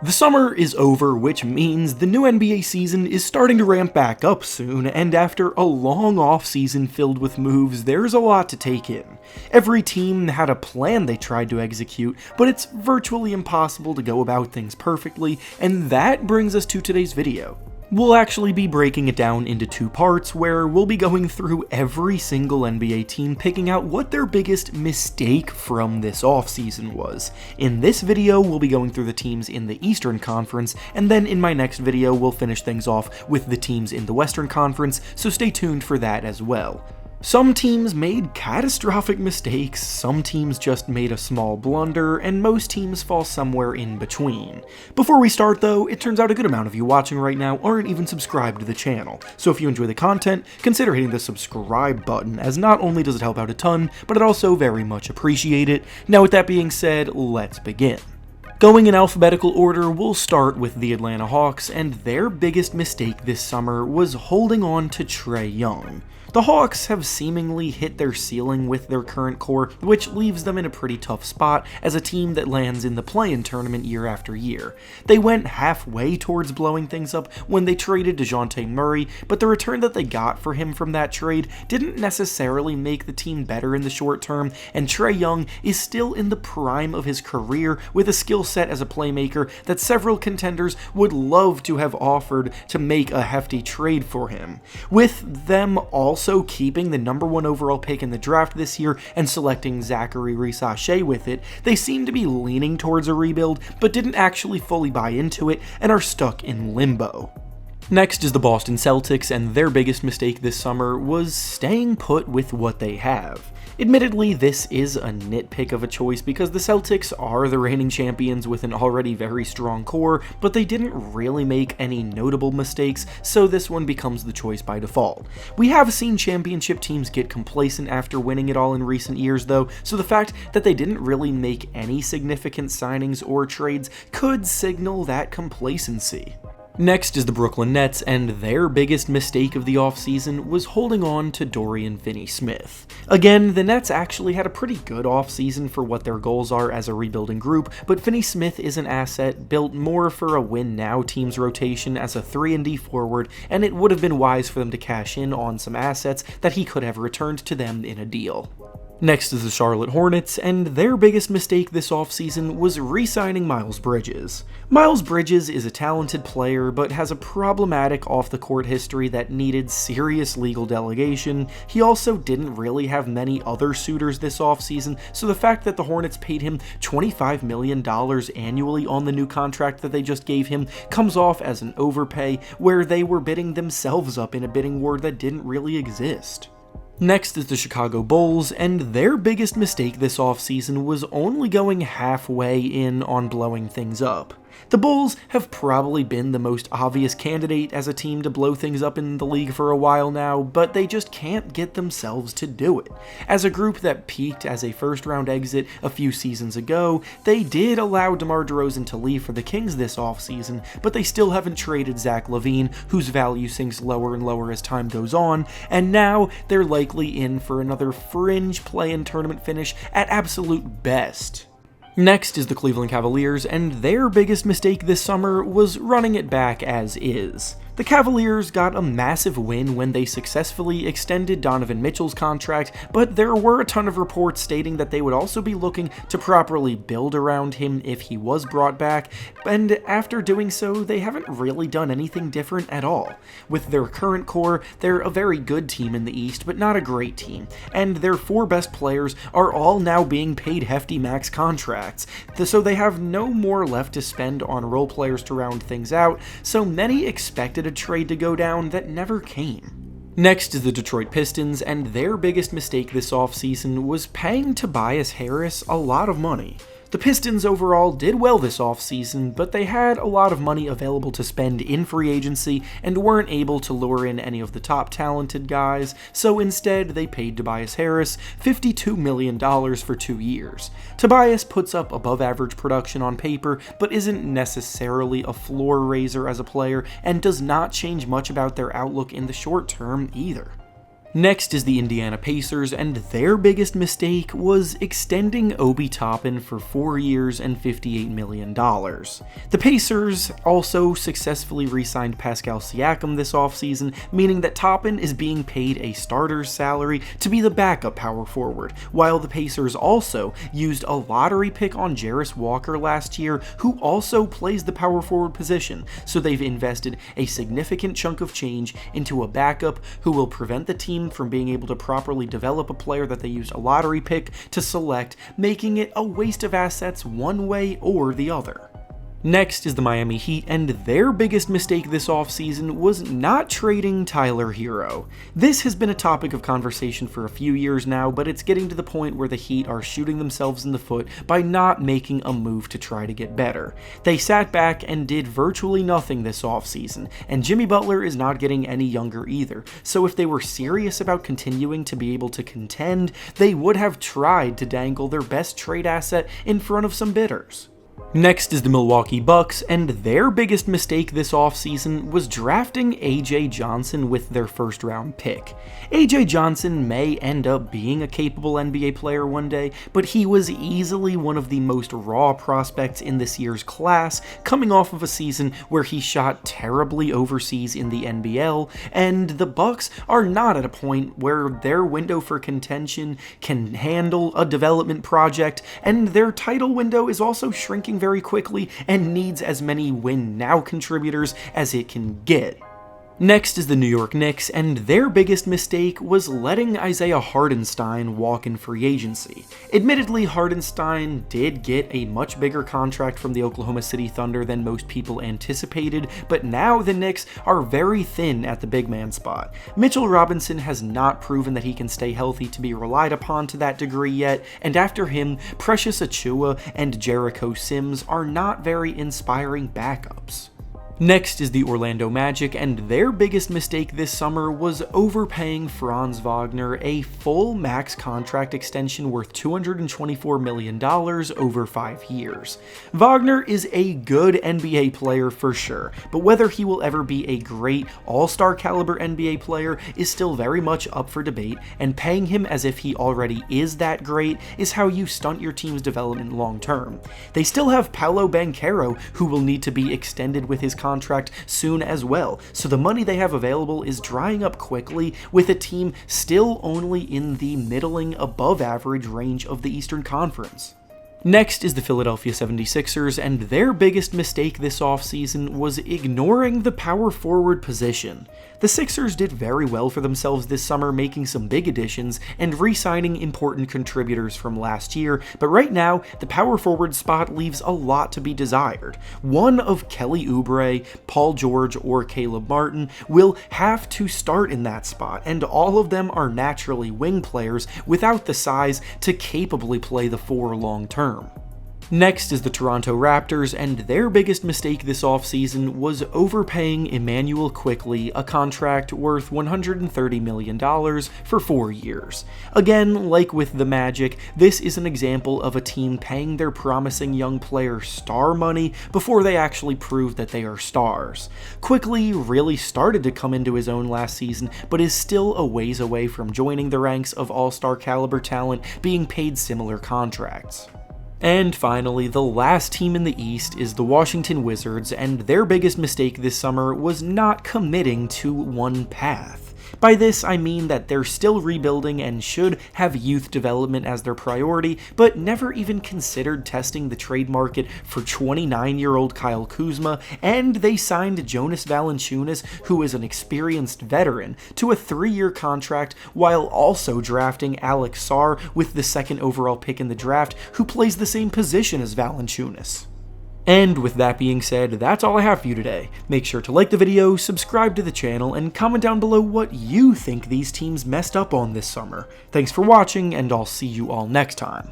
The summer is over, which means the new NBA season is starting to ramp back up soon, and after a long off-season filled with moves, there's a lot to take in. Every team had a plan they tried to execute, but it's virtually impossible to go about things perfectly, and that brings us to today's video. We'll actually be breaking it down into two parts, where we'll be going through every single NBA team, picking out what their biggest mistake from this offseason was. In this video, we'll be going through the teams in the Eastern Conference, and then in my next video, we'll finish things off with the teams in the Western Conference, so stay tuned for that as well. Some teams made catastrophic mistakes, some teams just made a small blunder, and most teams fall somewhere in between. Before we start though, it turns out a good amount of you watching right now aren't even subscribed to the channel, so if you enjoy the content, consider hitting the subscribe button, as not only does it help out a ton, but I'd also very much appreciate it. Now with that being said, let's begin. Going in alphabetical order, we'll start with the Atlanta Hawks, and their biggest mistake this summer was holding on to Trae Young. The Hawks have seemingly hit their ceiling with their current core, which leaves them in a pretty tough spot as a team that lands in the play-in tournament year after year. They went halfway towards blowing things up when they traded DeJounte Murray, but the return that they got for him from that trade didn't necessarily make the team better in the short term, and Trae Young is still in the prime of his career with a skill set as a playmaker that several contenders would love to have offered to make a hefty trade for him. With them also keeping the #1 overall pick in the draft this year and selecting Zachary Reese-Shea with it, they seem to be leaning towards a rebuild, but didn't actually fully buy into it and are stuck in limbo. Next is the Boston Celtics, and their biggest mistake this summer was staying put with what they have. Admittedly, this is a nitpick of a choice because the Celtics are the reigning champions with an already very strong core, but they didn't really make any notable mistakes, so this one becomes the choice by default. We have seen championship teams get complacent after winning it all in recent years though, so the fact that they didn't really make any significant signings or trades could signal that complacency. Next is the Brooklyn Nets, and their biggest mistake of the offseason was holding on to Dorian Finney-Smith. Again, the Nets actually had a pretty good offseason for what their goals are as a rebuilding group, but Finney-Smith is an asset built more for a win-now team's rotation as a 3-and-D forward, and it would have been wise for them to cash in on some assets that he could have returned to them in a deal. Next is the Charlotte Hornets, and their biggest mistake this offseason was re-signing Miles Bridges. Miles Bridges is a talented player, but has a problematic off-the-court history that needed serious legal delegation. He also didn't really have many other suitors this offseason, so the fact that the Hornets paid him $25 million annually on the new contract that they just gave him comes off as an overpay, where they were bidding themselves up in a bidding war that didn't really exist. Next is the Chicago Bulls, and their biggest mistake this offseason was only going halfway in on blowing things up. The Bulls have probably been the most obvious candidate as a team to blow things up in the league for a while now, but they just can't get themselves to do it. As a group that peaked as a first-round exit a few seasons ago, they did allow DeMar DeRozan to leave for the Kings this offseason, but they still haven't traded Zach LaVine, whose value sinks lower and lower as time goes on, and now they're likely in for another fringe play-in tournament finish at absolute best. Next is the Cleveland Cavaliers, and their biggest mistake this summer was running it back as is. The Cavaliers got a massive win when they successfully extended Donovan Mitchell's contract, but there were a ton of reports stating that they would also be looking to properly build around him if he was brought back, and after doing so, they haven't really done anything different at all. With their current core, they're a very good team in the East, but not a great team, and their 4 best players are all now being paid hefty max contracts, so they have no more left to spend on role players to round things out, so many expected a trade to go down that never came. Next is the Detroit Pistons, and their biggest mistake this offseason was paying Tobias Harris a lot of money. The Pistons overall did well this offseason, but they had a lot of money available to spend in free agency and weren't able to lure in any of the top talented guys, so instead they paid Tobias Harris $52 million for 2 years. Tobias puts up above average production on paper, but isn't necessarily a floor raiser as a player and does not change much about their outlook in the short term either. Next is the Indiana Pacers, and their biggest mistake was extending Obi Toppin for 4 years and $58 million. The Pacers also successfully re-signed Pascal Siakam this offseason, meaning that Toppin is being paid a starter's salary to be the backup power forward, while the Pacers also used a lottery pick on Jarris Walker last year, who also plays the power forward position, so they've invested a significant chunk of change into a backup who will prevent the team from being able to properly develop a player that they used a lottery pick to select, making it a waste of assets one way or the other. Next is the Miami Heat, and their biggest mistake this offseason was not trading Tyler Herro. This has been a topic of conversation for a few years now, but it's getting to the point where the Heat are shooting themselves in the foot by not making a move to try to get better. They sat back and did virtually nothing this offseason, and Jimmy Butler is not getting any younger either, so if they were serious about continuing to be able to contend, they would have tried to dangle their best trade asset in front of some bidders. Next is the Milwaukee Bucks, and their biggest mistake this offseason was drafting AJ Johnson with their first round pick. AJ Johnson may end up being a capable NBA player one day, but he was easily one of the most raw prospects in this year's class, coming off of a season where he shot terribly overseas in the NBL, and the Bucks are not at a point where their window for contention can handle a development project, and their title window is also shrinking very quickly and needs as many win-now contributors as it can get. Next is the New York Knicks, and their biggest mistake was letting Isaiah Hartenstein walk in free agency. Admittedly, Hartenstein did get a much bigger contract from the Oklahoma City Thunder than most people anticipated, but now the Knicks are very thin at the big man spot. Mitchell Robinson has not proven that he can stay healthy to be relied upon to that degree yet, and after him, Precious Achiuwa and Jericho Sims are not very inspiring backups. Next is the Orlando Magic, and their biggest mistake this summer was overpaying Franz Wagner a full max contract extension worth $224 million over 5 years. Wagner is a good NBA player for sure, but whether he will ever be a great all-star caliber NBA player is still very much up for debate, and paying him as if he already is that great is how you stunt your team's development long term. They still have Paolo Banchero, who will need to be extended with his contract soon as well, so the money they have available is drying up quickly, with a team still only in the middling above average range of the Eastern Conference. Next is the Philadelphia 76ers, and their biggest mistake this offseason was ignoring the power forward position. The Sixers did very well for themselves this summer, making some big additions and re-signing important contributors from last year, but right now, the power forward spot leaves a lot to be desired. One of Kelly Oubre, Paul George, or Caleb Martin will have to start in that spot, and all of them are naturally wing players without the size to capably play the four long term. Next is the Toronto Raptors, and their biggest mistake this offseason was overpaying Emmanuel Quickley a contract worth $130 million for 4 years. Again, like with the Magic, this is an example of a team paying their promising young player star money before they actually prove that they are stars. Quickley really started to come into his own last season, but is still a ways away from joining the ranks of all-star caliber talent being paid similar contracts. And finally, the last team in the East is the Washington Wizards, and their biggest mistake this summer was not committing to one path. By this, I mean that they're still rebuilding and should have youth development as their priority, but never even considered testing the trade market for 29-year-old Kyle Kuzma, and they signed Jonas Valanciunas, who is an experienced veteran, to a 3-year contract while also drafting Alex Sarr with the 2nd overall pick in the draft, who plays the same position as Valanciunas. And with that being said, that's all I have for you today. Make sure to like the video, subscribe to the channel, and comment down below what you think these teams messed up on this summer. Thanks for watching, and I'll see you all next time.